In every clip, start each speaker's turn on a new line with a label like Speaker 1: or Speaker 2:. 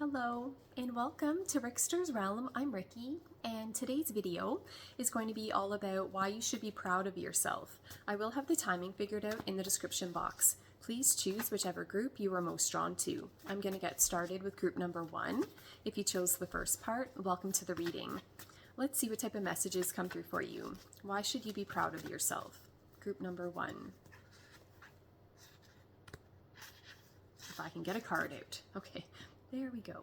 Speaker 1: Hello and welcome to Rickster's Realm. I'm Ricky, and today's video is going to be all about why you should be proud of yourself. I will have the timing figured out in the description box. Please choose whichever group you are most drawn to. I'm going to get started with group number 1. If you chose the first part, welcome to the reading. Let's see what type of messages come through for you. Why should you be proud of yourself? Group number 1. If I can get a card out. Okay. There we go.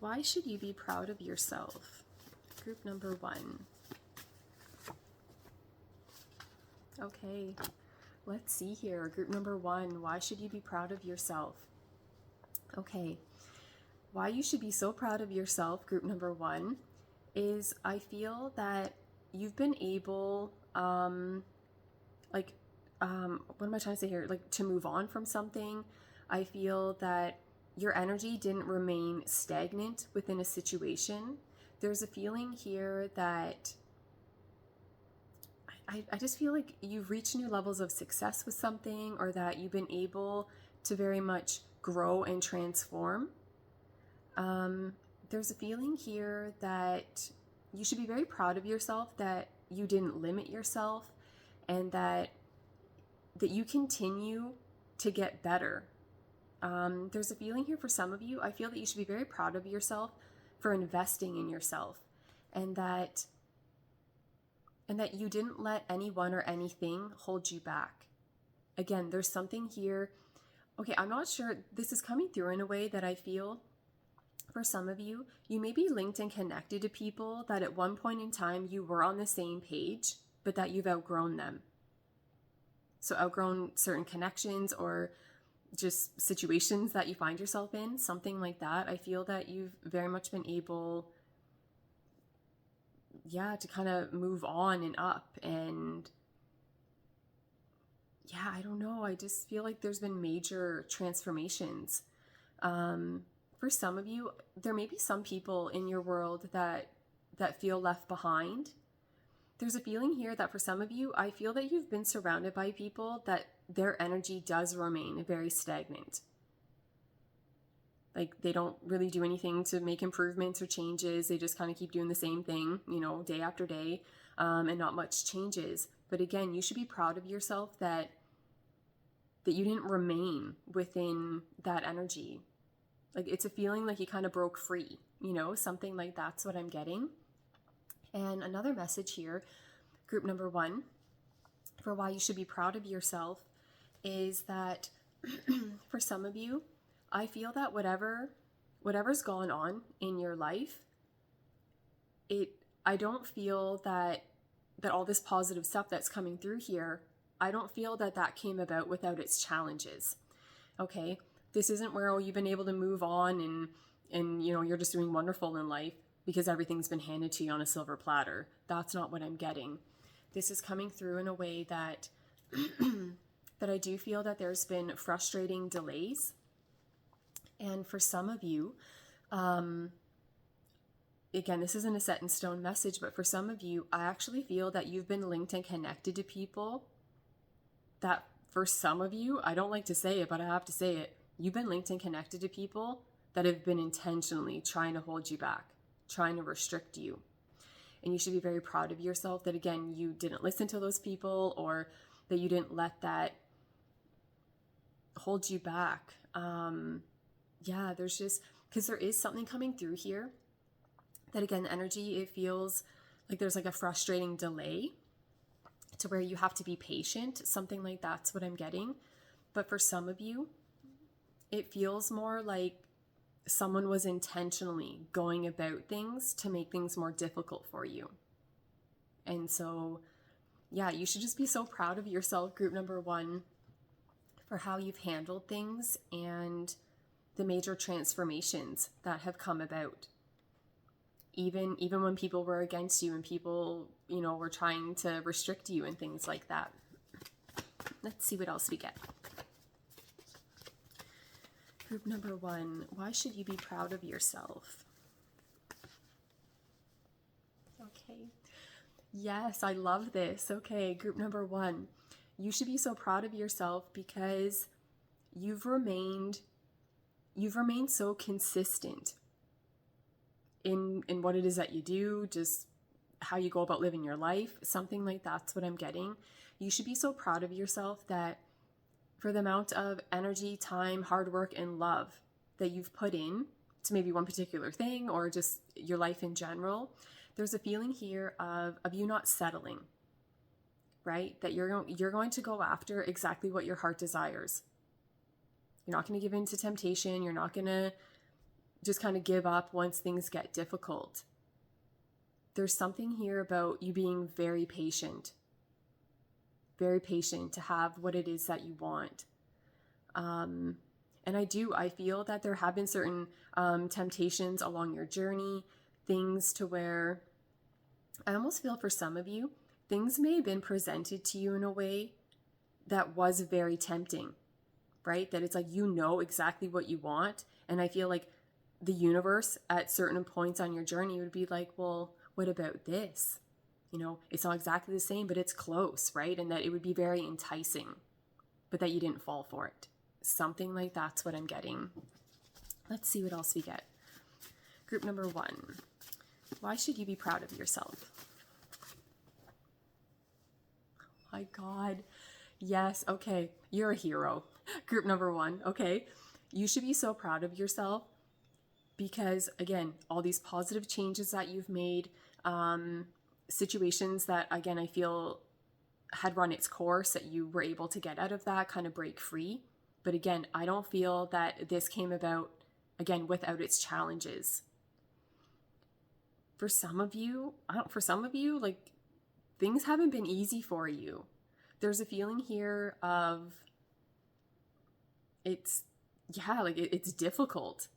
Speaker 1: Why should you be proud of yourself? Group number 1. Okay, let's see here. Group number 1. Why should you be proud of yourself? Okay, why you should be so proud of yourself, group number 1, is I feel that you've been able, what am I trying to say here? To move on from something. I feel that your energy didn't remain stagnant within a situation. There's a feeling here that I just feel like you've reached new levels of success with something, or that you've been able to very much grow and transform. There's a feeling here that you should be very proud of yourself, that you didn't limit yourself, and that you continue to get better. There's a feeling here for some of you. I feel that you should be very proud of yourself for investing in yourself, and that you didn't let anyone or anything hold you back. Again, there's something here. Okay, I'm not sure. This is coming through in a way that I feel for some of you, you may be linked and connected to people that at one point in time you were on the same page, but that you've outgrown them. So outgrown certain connections or just situations that you find yourself in, something like that. I feel that you've very much been able, to kind of move on and up. And I don't know. I just feel like there's been major transformations. For some of you, there may be some people in your world that feel left behind. There's a feeling here that for some of you, I feel that you've been surrounded by people that their energy does remain very stagnant. Like they don't really do anything to make improvements or changes. They just kind of keep doing the same thing, day after day, and not much changes. But again, you should be proud of yourself that you didn't remain within that energy. Like it's a feeling like you kind of broke free, something like that's what I'm getting. And another message here, group number 1, for why you should be proud of yourself is that for some of you, I feel that whatever's gone on in your life, I don't feel that all this positive stuff that's coming through here, I don't feel that came about without its challenges. Okay? This isn't where you've been able to move on and you're just doing wonderful in life because everything's been handed to you on a silver platter. That's not what I'm getting. This is coming through in a way that that I do feel that there's been frustrating delays. And for some of you, again, this isn't a set in stone message, but for some of you, I actually feel that you've been linked and connected to people that for some of you, I don't like to say it, but I have to say it, you've been linked and connected to people that have been intentionally trying to hold you back, trying to restrict you. And you should be very proud of yourself that, again, you didn't listen to those people, or that you didn't let that hold you back. There's just, because there is something coming through here that, again, the energy, it feels like there's like a frustrating delay to where you have to be patient. Something like that's what I'm getting. But for some of you, it feels more like someone was intentionally going about things to make things more difficult for you. And so, you should just be so proud of yourself, group number 1, for how you've handled things and the major transformations that have come about. Even when people were against you and people, were trying to restrict you and things like that. Let's see what else we get. Group number 1, why should you be proud of yourself? Okay. Yes, I love this. Okay, group number 1, you should be so proud of yourself because you've remained you've remained so consistent in what it is that you do, just how you go about living your life, something like that's what I'm getting. You should be so proud of yourself that for the amount of energy, time, hard work, and love that you've put in to maybe one particular thing or just your life in general, there's a feeling here of you not settling, right? That you're going to go after exactly what your heart desires. You're not going to give in to temptation. You're not going to just kind of give up once things get difficult. There's something here about you being very patient to have what it is that you want. And I feel that there have been certain temptations along your journey, things to where I almost feel for some of you, things may have been presented to you in a way that was very tempting, right? That it's like, you know exactly what you want. And I feel like the universe at certain points on your journey would be like, well, what about this? You know, it's not exactly the same, but it's close, right? And that it would be very enticing, but that you didn't fall for it. Something like that's what I'm getting. Let's see what else we get. Group number 1. Why should you be proud of yourself? Oh my God. Yes. Okay. You're a hero. Group number 1. Okay. You should be so proud of yourself because, again, all these positive changes that you've made, situations that, again, I feel had run its course, that you were able to get out of that, kind of break free. But again, I don't feel that this came about, again, without its challenges. For some of you, like, things haven't been easy for you. There's a feeling here of it's difficult.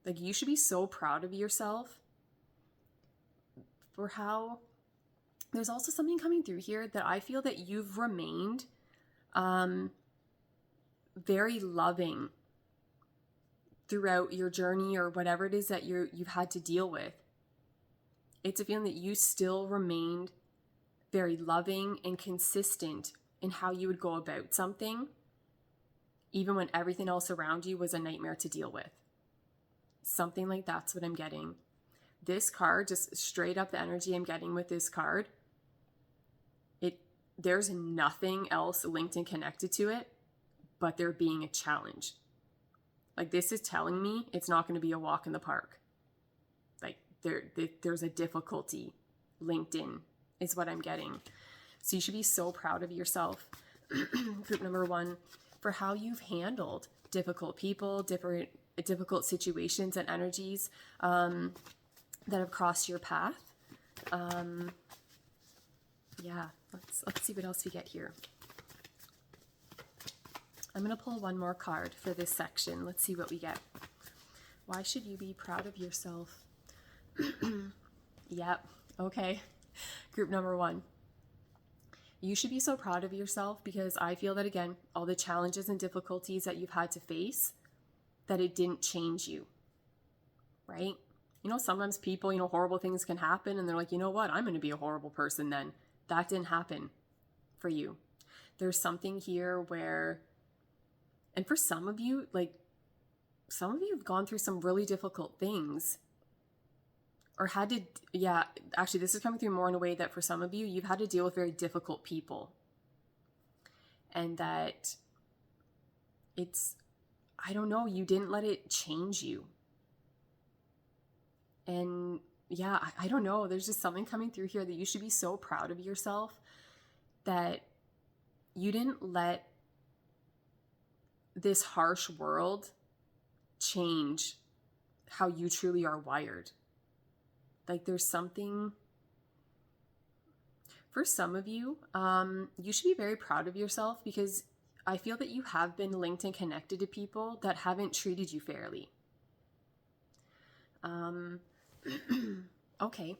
Speaker 1: Like, you should be so proud of yourself for how there's also something coming through here that I feel that you've remained very loving throughout your journey or whatever it is that you've had to deal with. It's a feeling that you still remained very loving and consistent in how you would go about something, even when everything else around you was a nightmare to deal with. Something like that's what I'm getting. This card, just straight up the energy I'm getting with this card, there's nothing else linked and connected to it but there being a challenge. Like, this is telling me it's not going to be a walk in the park. Like, there's a difficulty linked in is what I'm getting. So you should be so proud of yourself, group number 1, for how you've handled difficult people, difficult situations and energies that have crossed your path. Let's see what else we get here. I'm going to pull one more card for this section. Let's see what we get. Why should you be proud of yourself? Yep. Okay. Group number 1. You should be so proud of yourself because I feel that, again, all the challenges and difficulties that you've had to face, that it didn't change you, right? You know, sometimes people, horrible things can happen and they're like, you know what? I'm going to be a horrible person then. That didn't happen for you. There's something here where, and for some of you have gone through some really difficult things or had to, actually this is coming through more in a way that for some of you, you've had to deal with very difficult people. And that I don't know, you didn't let it change you. And I don't know, there's just something coming through here that you should be so proud of yourself that you didn't let this harsh world change how you truly are wired. Like, there's something, for some of you, you should be very proud of yourself because I feel that you have been linked and connected to people that haven't treated you fairly. Okay,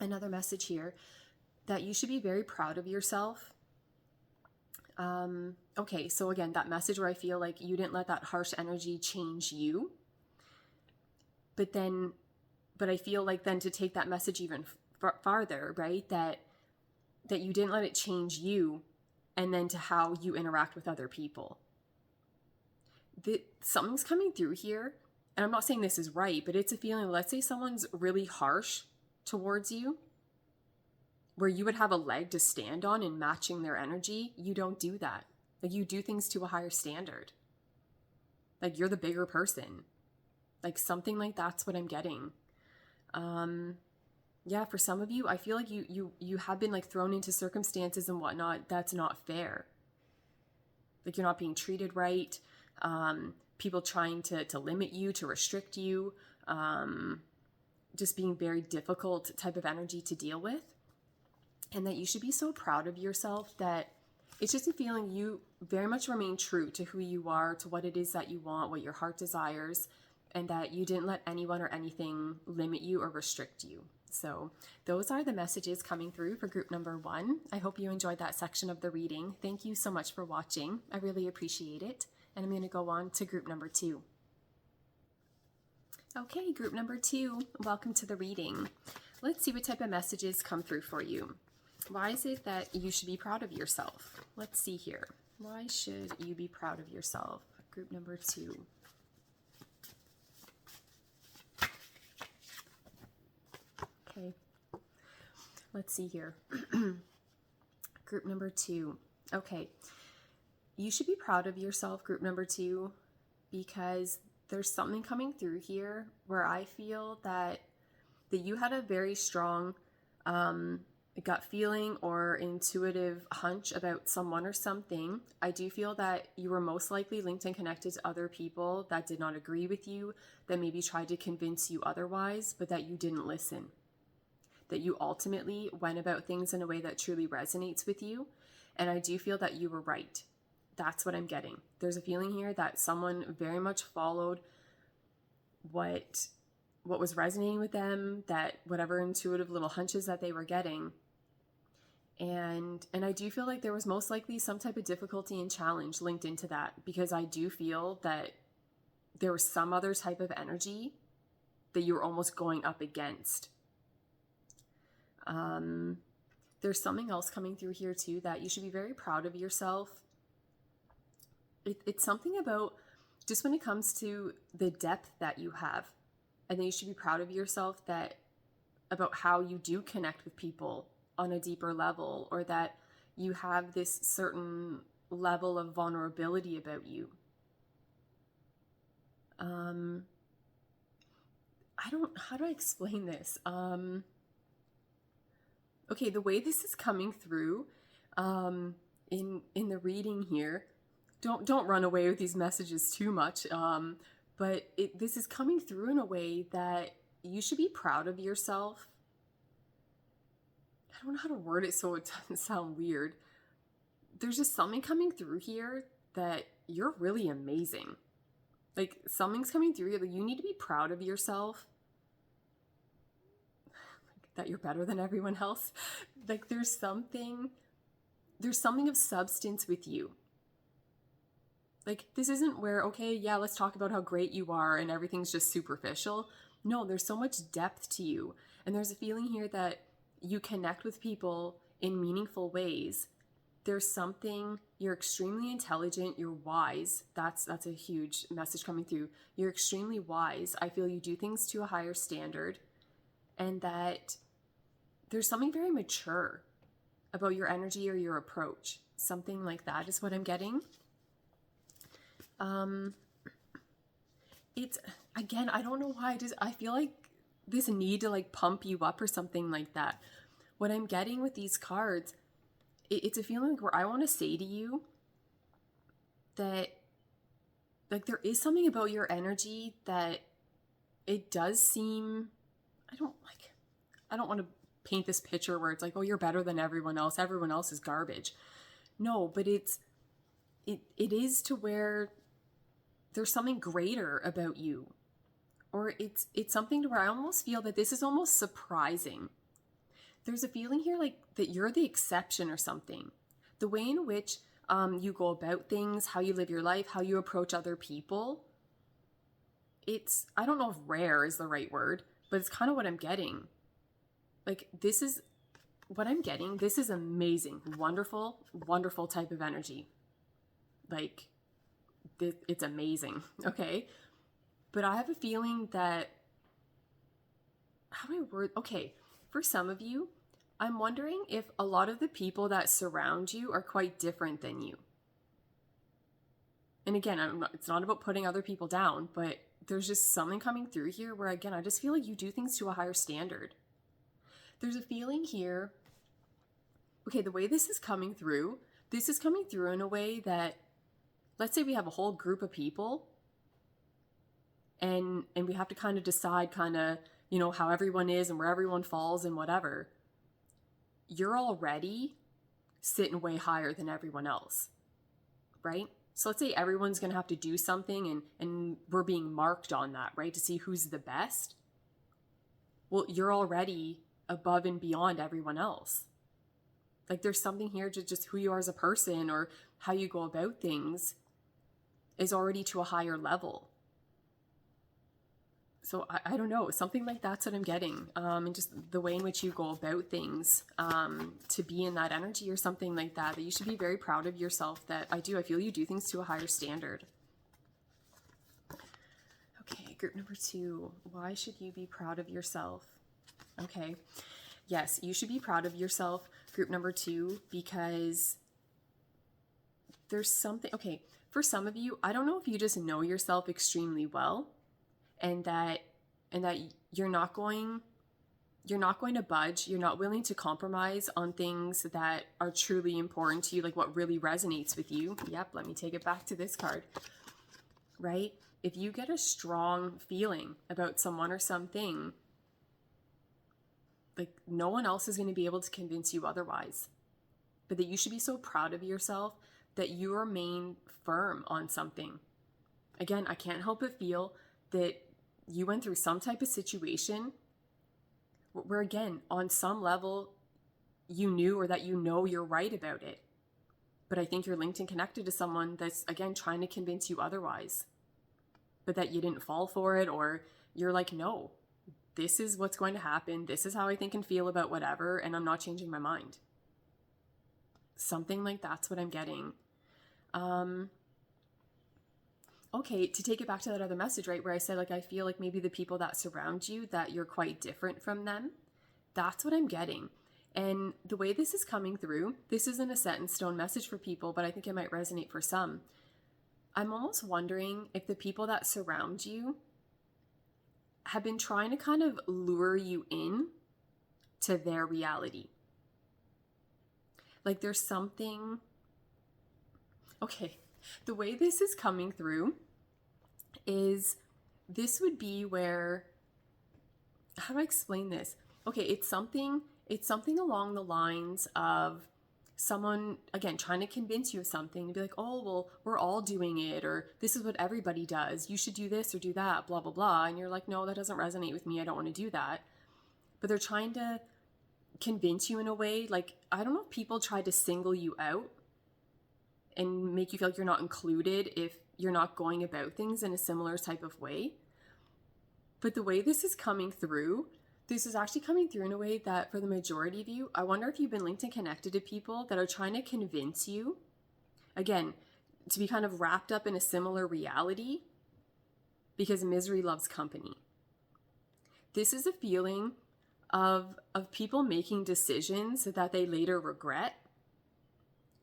Speaker 1: another message here, that you should be very proud of yourself. Okay, so again, that message where I feel like you didn't let that harsh energy change you. But I feel like then to take that message even farther, right? That you didn't let it change you, and then to how you interact with other people. something's coming through here. And I'm not saying this is right, but it's a feeling, let's say someone's really harsh towards you, where you would have a leg to stand on in matching their energy. You don't do that. Like, you do things to a higher standard. Like, you're the bigger person. Like, something like that's what I'm getting. Yeah, for some of you, I feel like you have been like thrown into circumstances and whatnot that's not fair. Like, you're not being treated right. People trying to limit you, to restrict you, just being very difficult type of energy to deal with. And that you should be so proud of yourself that it's just a feeling you very much remain true to who you are, to what it is that you want, what your heart desires, and that you didn't let anyone or anything limit you or restrict you. So those are the messages coming through for group number 1. I hope you enjoyed that section of the reading. Thank you so much for watching. I really appreciate it. And I'm going to go on to group number 2. Okay, group number 2, welcome to the reading. Let's see what type of messages come through for you. Why is it that you should be proud of yourself? Let's see here. Why should you be proud of yourself? Group number 2. Okay, let's see here. Group number 2. Okay, you should be proud of yourself, group number 2, because there's something coming through here where I feel that you had a very strong gut feeling or intuitive hunch about someone or something. I do feel that you were most likely linked and connected to other people that did not agree with you, that maybe tried to convince you otherwise, but that you didn't listen. That you ultimately went about things in a way that truly resonates with you. And I do feel that you were right. That's what I'm getting. There's a feeling here that someone very much followed what was resonating with them, that whatever intuitive little hunches that they were getting. And I do feel like there was most likely some type of difficulty and challenge linked into that, because I do feel that there was some other type of energy that you were almost going up against. There's something else coming through here too, that you should be very proud of yourself. It's something about just when it comes to the depth that you have. And then you should be proud of yourself about how you do connect with people on a deeper level, or that you have this certain level of vulnerability about you. How do I explain this? Okay, the way this is coming through in the reading here, don't run away with these messages too much, but this is coming through in a way that you should be proud of yourself. I don't know how to word it so it doesn't sound weird. There's just something coming through here that you're really amazing. Like, something's coming through here that you need to be proud of yourself. That you're better than everyone else. Like, there's something of substance with you. Like, this isn't where, okay, yeah, let's talk about how great you are and everything's just superficial. No, there's so much depth to you. And there's a feeling here that you connect with people in meaningful ways. There's something, you're extremely intelligent, you're wise. That's a huge message coming through. You're extremely wise. I feel you do things to a higher standard, and that there's something very mature about your energy or your approach. Something like that is what I'm getting. It's, again, I don't know why, I feel like this need to like pump you up or something like that. What I'm getting with these cards, it's a feeling where I want to say to you that, like, there is something about your energy that it does seem, I don't want to paint this picture where it's like, oh, you're better than everyone else is garbage. No, but it is to where there's something greater about you, or it's something to where I almost feel that this is almost surprising. There's a feeling here like that you're the exception or something. The way in which you go about things, how you live your life, how you approach other people. It's, I don't know if rare is the right word, but it's kind of what I'm getting. Like, this is what I'm getting. This is amazing, wonderful, wonderful type of energy. Like, it's amazing, okay? But I have a feeling that, how do I word, okay, for some of you, I'm wondering if a lot of the people that surround you are quite different than you. And again, it's not about putting other people down, but there's just something coming through here where, again, I just feel like you do things to a higher standard. There's a feeling here, okay, the way this is coming through in a way that, let's say we have a whole group of people and we have to kind of decide kind of, you know, how everyone is and where everyone falls and whatever. You're already sitting way higher than everyone else, right? So let's say everyone's going to have to do something and we're being marked on that, right? To see who's the best. Well, you're already above and beyond everyone else. Like there's something here to just who you are as a person or how you go about things is already to a higher level. So I don't know, something like that's what I'm getting. And just the way in which you go about things, to be in that energy or something like that you should be very proud of yourself. That I feel you do things to a higher standard. Okay, group number 2, why should you be proud of yourself? Okay, yes, you should be proud of yourself, group number 2, because there's something, okay, for some of you, I don't know if you just know yourself extremely well, and that you're not going to budge, you're not willing to compromise on things that are truly important to you, like what really resonates with you. Yep, let me take it back to this card, right? If you get a strong feeling about someone or something, like no one else is going to be able to convince you otherwise. But that you should be so proud of yourself that you remain firm on something. Again, I can't help but feel that you went through some type of situation where, again, on some level, you knew or that you know you're right about it. But I think you're linked and connected to someone that's, again, trying to convince you otherwise. But that you didn't fall for it, or you're like, no, this is what's going to happen. This is how I think and feel about whatever, and I'm not changing my mind. Something like that's what I'm getting. Okay, to take it back to that other message, right, where I said, like, I feel like maybe the people that surround you, that you're quite different from them. That's what I'm getting. And the way this is coming through, this isn't a set in stone message for people, but I think it might resonate for some. I'm almost wondering if the people that surround you have been trying to kind of lure you in to their reality. Like there's something, okay, the way this is coming through is this would be where, how do I explain this? Okay, it's something along the lines of someone, again, trying to convince you of something and be like, oh, well, we're all doing it, or this is what everybody does. You should do this or do that, blah, blah, blah. And you're like, no, that doesn't resonate with me. I don't want to do that. But they're trying to convince you in a way, like, I don't know if people try to single you out and make you feel like you're not included if you're not going about things in a similar type of way. But the way this is coming through, this is actually coming through in a way that for the majority of you, I wonder if you've been linked and connected to people that are trying to convince you, again, to be kind of wrapped up in a similar reality, because misery loves company. This is a feeling of people making decisions that they later regret.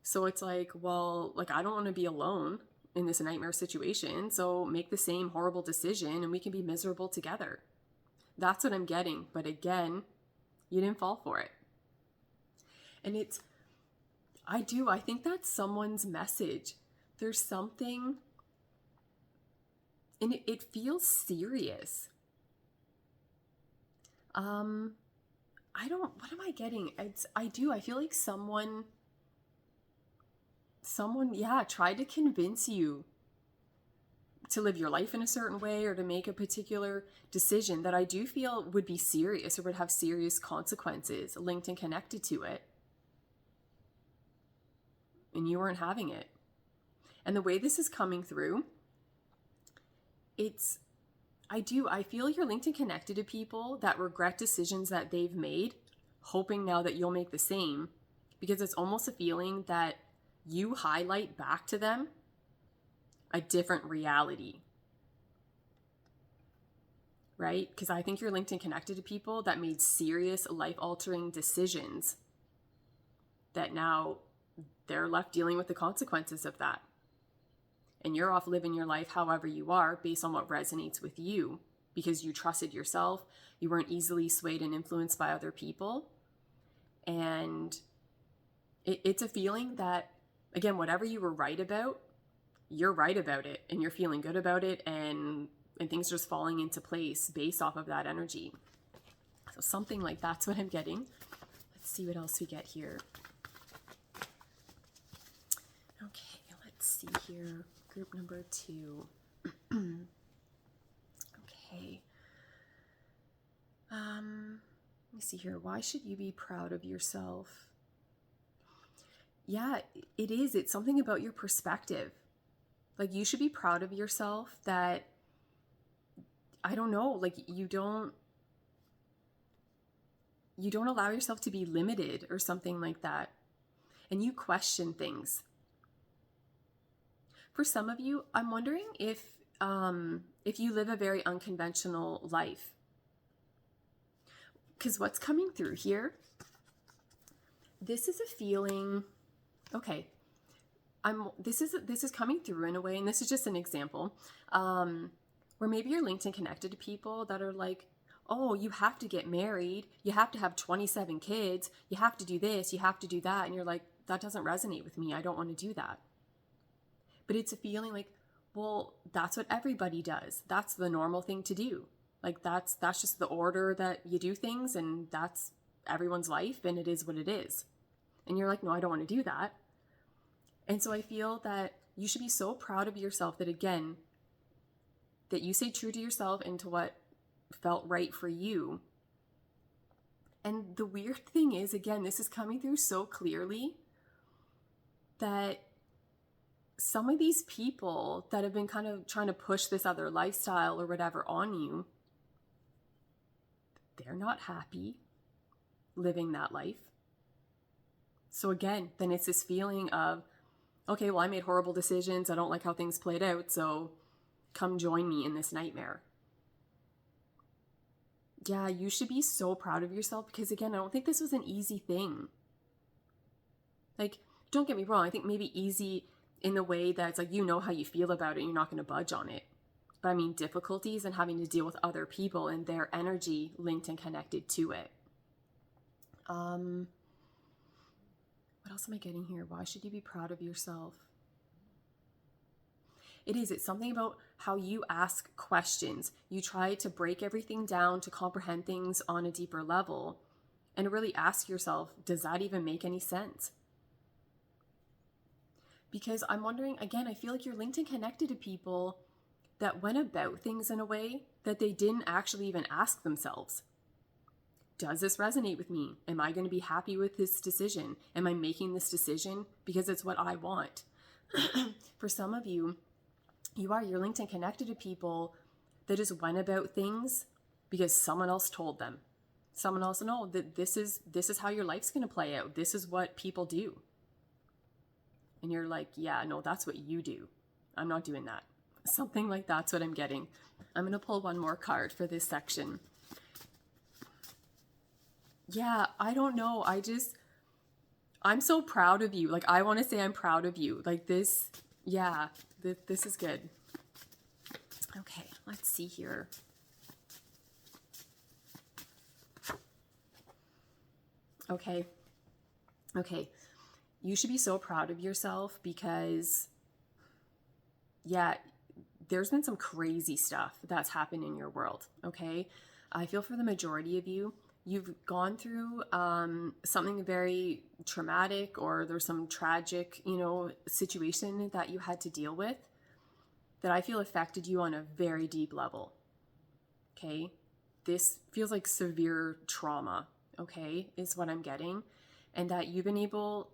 Speaker 1: So it's like, well, like, I don't want to be alone in this nightmare situation, so make the same horrible decision and we can be miserable together. That's what I'm getting. But again, you didn't fall for it. And I think that's someone's message. There's something, and it feels serious. What am I getting? I feel like someone, yeah, tried to convince you to live your life in a certain way or to make a particular decision that I do feel would be serious or would have serious consequences linked and connected to it. And you weren't having it. And the way this is coming through, I feel you're linked and connected to people that regret decisions that they've made, hoping now that you'll make the same, because it's almost a feeling that you highlight back to them a different reality, right? Because I think you're linked and connected to people that made serious life-altering decisions that now they're left dealing with the consequences of that. And you're off living your life however you are based on what resonates with you because you trusted yourself. You weren't easily swayed and influenced by other people. And it's a feeling that, again, whatever you were right about, you're right about it and you're feeling good about it, and things are just falling into place based off of that energy. So something like that's what I'm getting. Let's see what else we get here. Okay, let's see here. Group number 2. Okay. Let me see here. Why should you be proud of yourself? Yeah, it is. It's something about your perspective. Like, you should be proud of yourself that, I don't know, like you don't allow yourself to be limited or something like that. And you question things. For some of you, I'm wondering if you live a very unconventional life. Because what's coming through here, this is a feeling, okay, this is coming through in a way, and this is just an example, where maybe you're linked and connected to people that are like, oh, you have to get married, you have to have 27 kids, you have to do this, you have to do that, and you're like, that doesn't resonate with me, I don't want to do that. But it's a feeling like, well, that's what everybody does. That's the normal thing to do. Like that's just the order that you do things, and that's everyone's life, and it is what it is. And you're like, no, I don't want to do that. And so I feel that you should be so proud of yourself that, again, that you stayed true to yourself and to what felt right for you. And the weird thing is, again, this is coming through so clearly that some of these people that have been kind of trying to push this other lifestyle or whatever on you, they're not happy living that life. So again, then it's this feeling of, okay, well, I made horrible decisions. I don't like how things played out. So come join me in this nightmare. Yeah, you should be so proud of yourself because, again, I don't think this was an easy thing. Like, don't get me wrong. I think maybe easy in the way that it's like, you know how you feel about it and you're not going to budge on it. But I mean, difficulties and having to deal with other people and their energy linked and connected to it. What else am I getting here? Why should you be proud of yourself? It's something about how you ask questions. You try to break everything down to comprehend things on a deeper level and really ask yourself, does that even make any sense? Because I'm wondering, again, I feel like you're linked and connected to people that went about things in a way that they didn't actually even ask themselves. Does this resonate with me? Am I going to be happy with this decision? Am I making this decision because it's what I want? For some of you, you're linked and connected to people that just went about things because someone else told them. Someone else, no, that this is how your life's going to play out. This is what people do. And you're like, yeah, no, that's what you do. I'm not doing that. Something like that's what I'm getting. I'm going to pull one more card for this section. Yeah, I don't know. I'm so proud of you. Like, I want to say I'm proud of you. Like this, yeah, this is good. Okay, let's see here. Okay. You should be so proud of yourself because, yeah, there's been some crazy stuff that's happened in your world, okay? I feel for the majority of you, you've gone through something very traumatic, or there's some tragic, situation that you had to deal with that I feel affected you on a very deep level, okay? This feels like severe trauma, okay, is what I'm getting. And that you've been able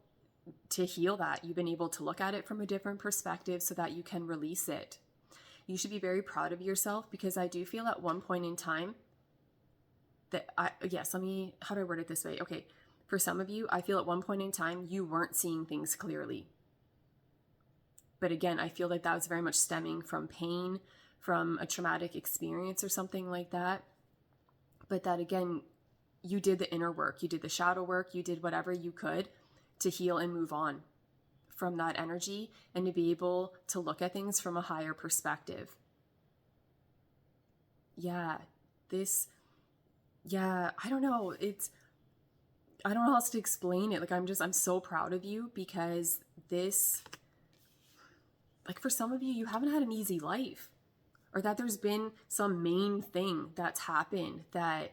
Speaker 1: to heal that. You've been able to look at it from a different perspective so that you can release it. You should be very proud of yourself because I do feel at one point in time that how do I word it this way? Okay, for some of you, I feel at one point in time you weren't seeing things clearly. But again, I feel like that was very much stemming from pain, from a traumatic experience or something like that. But that again, you did the inner work, you did the shadow work, you did whatever you could to heal and move on from that energy and to be able to look at things from a higher perspective. I don't know. I don't know how else to explain it. Like, I'm so proud of you, because this, like, for some of you, you haven't had an easy life, or that there's been some main thing that's happened that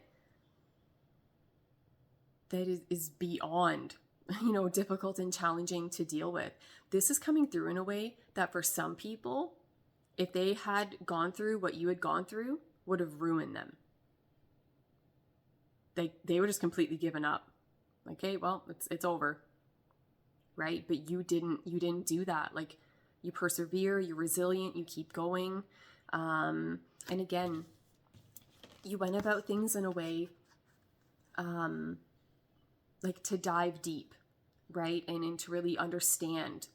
Speaker 1: is beyond, difficult and challenging to deal with. This is coming through in a way that for some people, if they had gone through what you had gone through, would have ruined them. They were just completely given up. Okay, well, it's over, right? But you didn't do that. Like, you persevere, you're resilient, you keep going. And again, you went about things in a way, like, to dive deep, right? And to really understand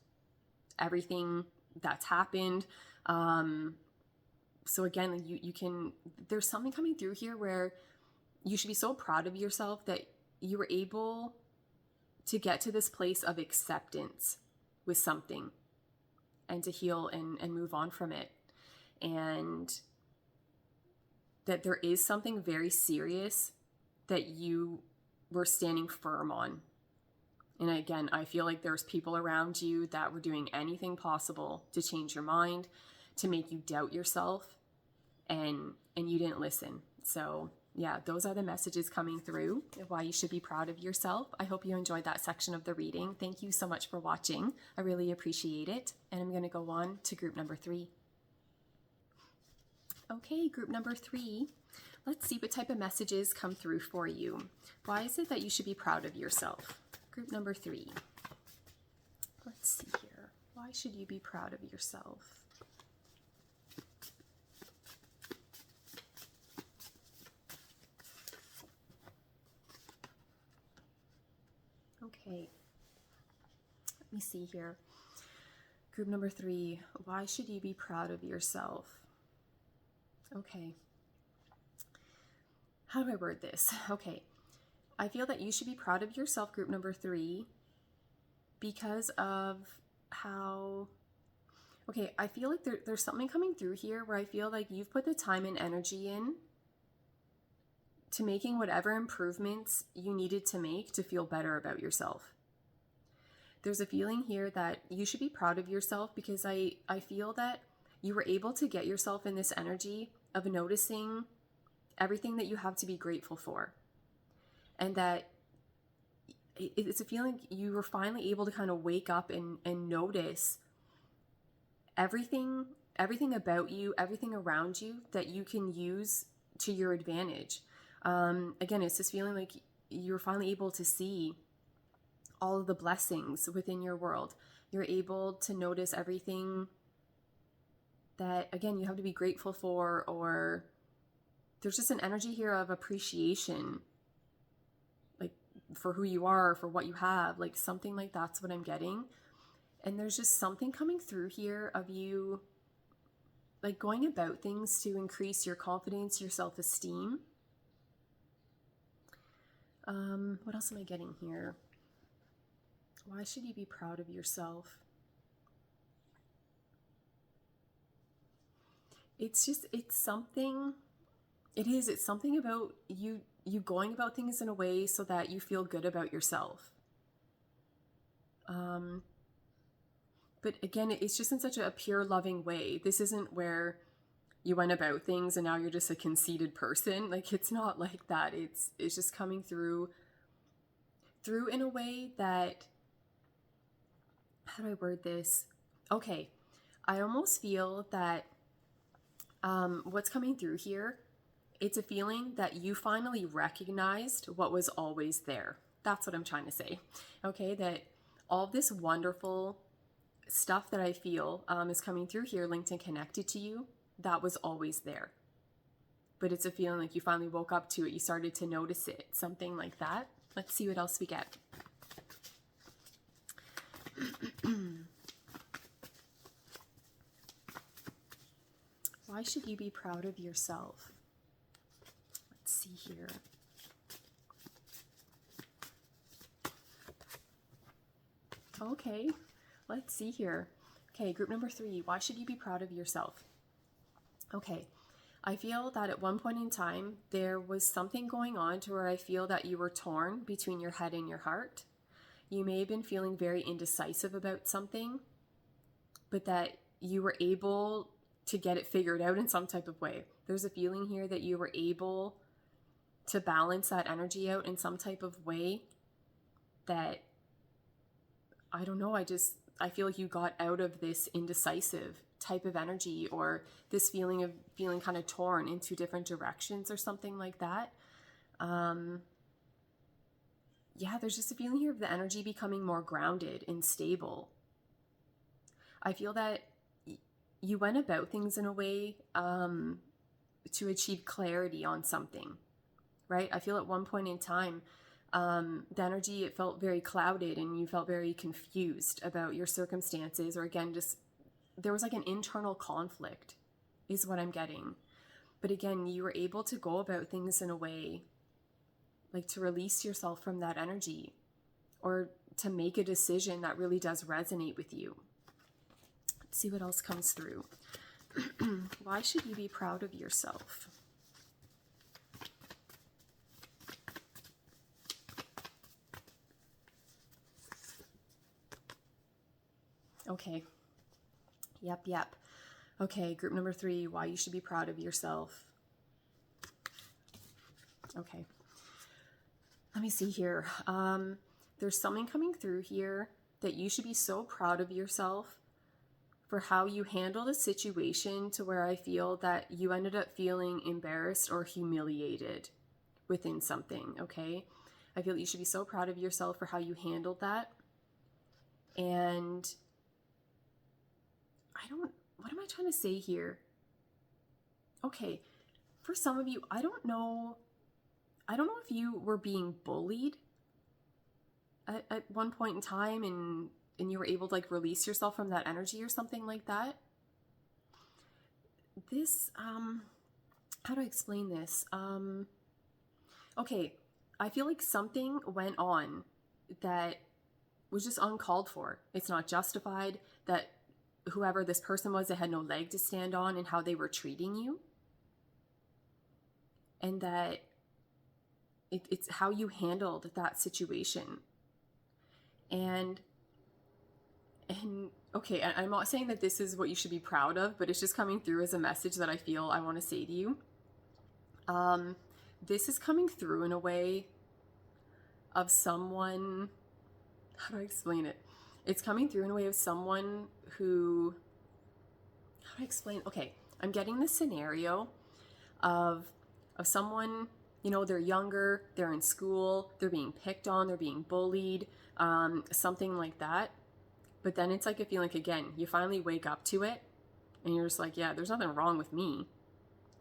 Speaker 1: everything that's happened. So again, you can, there's something coming through here where you should be so proud of yourself that you were able to get to this place of acceptance with something and to heal and move on from it. And that there is something very serious that you were standing firm on. And again, I feel like there's people around you that were doing anything possible to change your mind, to make you doubt yourself, and you didn't listen. So yeah, those are the messages coming through, why you should be proud of yourself. I hope you enjoyed that section of the reading. Thank you so much for watching. I really appreciate it. And I'm going to go on to group number 3. Okay, group number 3. Let's see what type of messages come through for you. Why is it that you should be proud of yourself? Group number 3. Let's see here. Why should you be proud of yourself? Okay, let me see here. Group number 3, why should you be proud of yourself? Okay. How do I word this? Okay. I feel that you should be proud of yourself, group number 3, because of how, okay, I feel like there's something coming through here where I feel like you've put the time and energy in to making whatever improvements you needed to make to feel better about yourself. There's a feeling here that you should be proud of yourself, because I feel that you were able to get yourself in this energy of noticing everything that you have to be grateful for. And that it's a feeling you were finally able to kind of wake up and notice everything about you, everything around you that you can use to your advantage. Again, it's this feeling like you're finally able to see all of the blessings within your world. You're able to notice everything that, again, you have to be grateful for, or there's just an energy here of appreciation, like, for who you are, for what you have, like, something like that's what I'm getting. And there's just something coming through here of you, like, going about things to increase your confidence, your self-esteem. What else am I getting here? Why should you be proud of yourself? It's something about you going about things in a way so that you feel good about yourself. But again, it's just in such a pure, loving way. This isn't where you went about things and now you're just a conceited person. Like, it's not like that. It's just coming through in a way that, how do I word this? Okay, I almost feel that what's coming through here, it's a feeling that you finally recognized what was always there. That's what I'm trying to say. Okay, that all of this wonderful stuff that I feel is coming through here, linked and connected to you, that was always there. But it's a feeling like you finally woke up to it, you started to notice it, something like that. Let's see what else we get. Why should you be proud of yourself? Let's see here. Okay, let's see here. Okay, group number 3, why should you be proud of yourself? Okay, I feel that at one point in time, there was something going on to where I feel that you were torn between your head and your heart. You may have been feeling very indecisive about something, but that you were able to get it figured out in some type of way. There's a feeling here that you were able to balance that energy out in some type of way that, I don't know, I feel like you got out of this indecisive type of energy, or this feeling of feeling kind of torn into different directions or something like that. Yeah, there's just a feeling here of the energy becoming more grounded and stable. I feel that you went about things in a way to achieve clarity on something, right? I feel at one point in time, the energy, it felt very clouded and you felt very confused about your circumstances, or again, just there was like an internal conflict is what I'm getting. But again, you were able to go about things in a way like to release yourself from that energy, or to make a decision that really does resonate with you. Let's see what else comes through. Why should you be proud of yourself? Okay. Yep. Okay, group number 3, why you should be proud of yourself. Okay. Let me see here. There's something coming through here that you should be so proud of yourself for how you handled a situation to where I feel that you ended up feeling embarrassed or humiliated within something, okay? I feel that you should be so proud of yourself for how you handled that. And what am I trying to say here? Okay, for some of you, I don't know if you were being bullied at one point in time and you were able to like release yourself from that energy or something like that. This, how do I explain this? Okay, I feel like something went on that was just uncalled for. It's not justified, that whoever this person was, that had no leg to stand on and how they were treating you. And that it's how you handled that situation. And okay, I'm not saying that this is what you should be proud of, but it's just coming through as a message that I feel I want to say to you. This is coming through in a way of someone, how do I explain it? It's coming through in a way of someone who, how do I explain? Okay, I'm getting this scenario of someone, you know, they're younger, they're in school, they're being picked on, they're being bullied, something like that. But then it's like a feeling, again, you finally wake up to it and you're just like, yeah, there's nothing wrong with me,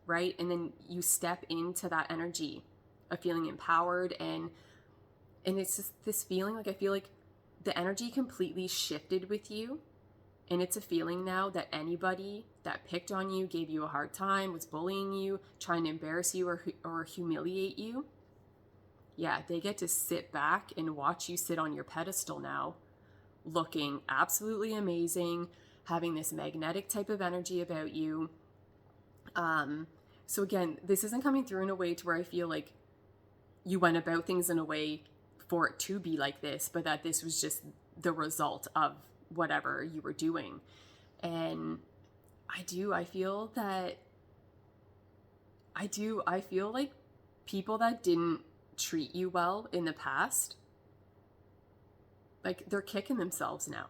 Speaker 1: right? And then you step into that energy of feeling empowered, and it's just this feeling, like I feel like the energy completely shifted with you. And it's a feeling now that anybody that picked on you, gave you a hard time, was bullying you, trying to embarrass you or humiliate you, yeah, they get to sit back and watch you sit on your pedestal now, looking absolutely amazing, having this magnetic type of energy about you. So again, this isn't coming through in a way to where I feel like you went about things in a way for it to be like this, but that this was just the result of whatever you were doing. And I feel like people that didn't treat you well in the past, like they're kicking themselves now,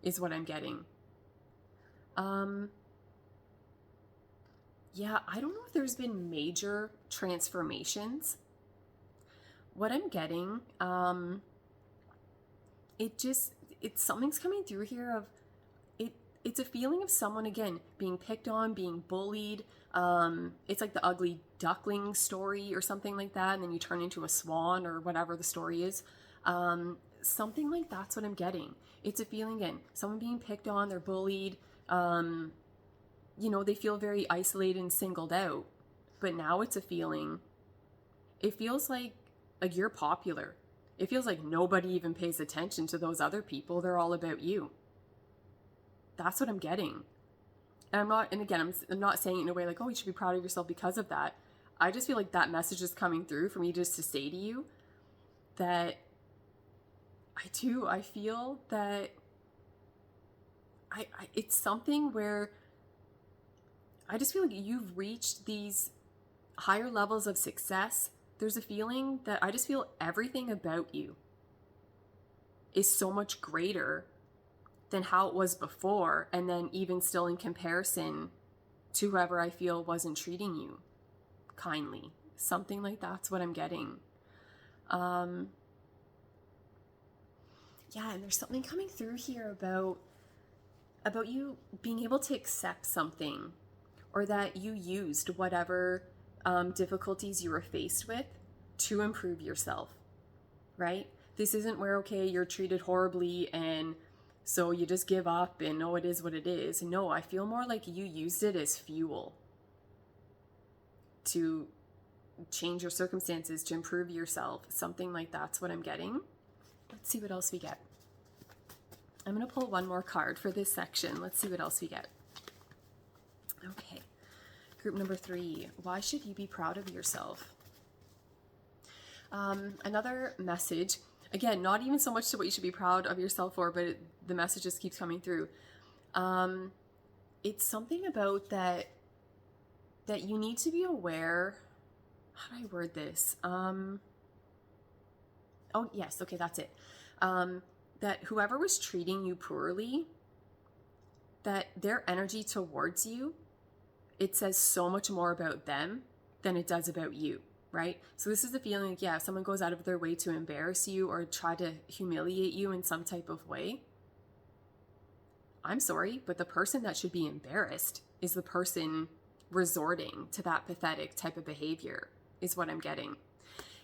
Speaker 1: is what I'm getting. Yeah, I don't know if there's been major transformations. What I'm getting, it's something's coming through here of it's a feeling of someone, again, being picked on, being bullied. It's like the ugly duckling story or something like that, and then you turn into a swan or whatever the story is. Something like that's what I'm getting. It's a feeling, again, someone being picked on, they're bullied, they feel very isolated and singled out. But now it's a feeling, it feels like you're popular. It feels like nobody even pays attention to those other people. They're all about you. That's what I'm getting. And I'm not saying it in a way like, oh, you should be proud of yourself because of that. I just feel like that message is coming through for me just to say to you that I feel that it's something where I just feel like you've reached these higher levels of success. There's a feeling that I just feel everything about you is so much greater than how it was before, and then even still in comparison to whoever I feel wasn't treating you kindly. Something like that's what I'm getting. And there's something coming through here about you being able to accept something, or that you used whatever difficulties you were faced with to improve yourself, right? This isn't where, okay, you're treated horribly and so you just give up and oh, it is what it is. No, I feel more like you used it as fuel to change your circumstances, to improve yourself. Something like that's what I'm getting. Let's see what else we get. I'm going to pull one more card for this section. Let's see what else we get. Okay. Group number 3. Why should you be proud of yourself? Another message. Again, not even so much to what you should be proud of yourself for, but the message just keeps coming through. It's something about that you need to be aware. How do I word this? Oh, yes. Okay, that's it. That whoever was treating you poorly, that their energy towards you, it says so much more about them than it does about you, right? So this is the feeling like, if someone goes out of their way to embarrass you or try to humiliate you in some type of way, I'm sorry, but the person that should be embarrassed is the person resorting to that pathetic type of behavior, is what I'm getting.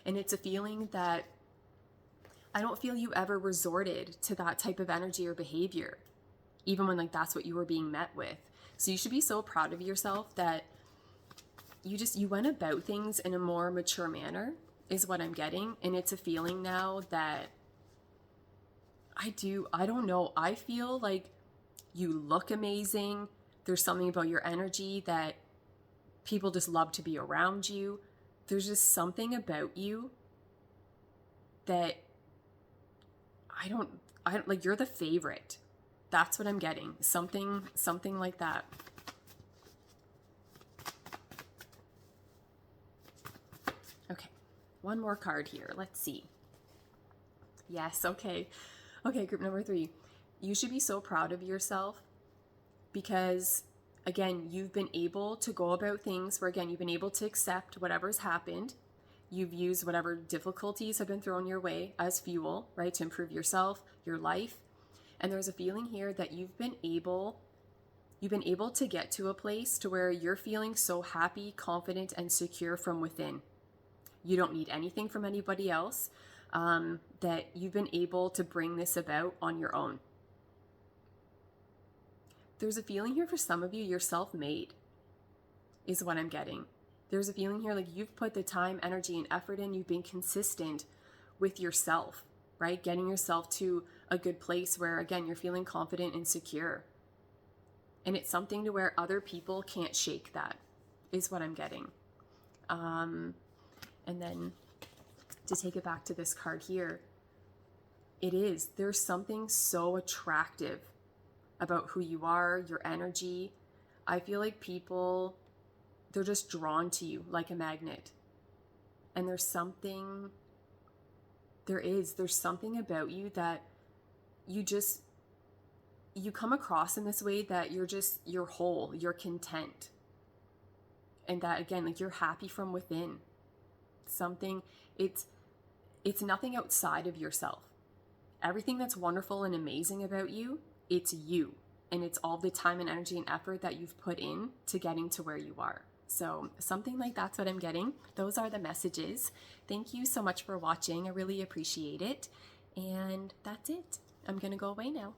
Speaker 1: And it's a feeling that I don't feel you ever resorted to that type of energy or behavior, even when that's what you were being met with. So you should be so proud of yourself that you went about things in a more mature manner, is what I'm getting. And it's a feeling now that I don't know. I feel like you look amazing. There's something about your energy that people just love to be around you. There's just something about you that I don't like, you're the favorite. That's what I'm getting. Something like that. Okay. One more card here. Let's see. Yes. Okay. Okay. Group number 3. You should be so proud of yourself because, again, you've been able to go about things where, again, you've been able to accept whatever's happened. You've used whatever difficulties have been thrown your way as fuel, right, to improve yourself, your life. And there's a feeling here that you've been able to get to a place to where you're feeling so happy, confident, and secure from within. You don't need anything from anybody else, that you've been able to bring this about on your own. There's a feeling here for some of you, you're self-made, is what I'm getting. There's a feeling here like you've put the time, energy, and effort in. You've been consistent with yourself, right? Getting yourself to a good place where, again, you're feeling confident and secure. And it's something to where other people can't shake that, is what I'm getting. And then to take it back to this card here, there's something so attractive about who you are, your energy. I feel like people, they're just drawn to you like a magnet. And there's something about you that you come across in this way that you're whole, you're content. And that, again, like, you're happy from within. It's nothing outside of yourself. Everything that's wonderful and amazing about you, it's you. And it's all the time and energy and effort that you've put in to getting to where you are. So something like that's what I'm getting. Those are the messages. Thank you so much for watching. I really appreciate it. And that's it. I'm going to go away now.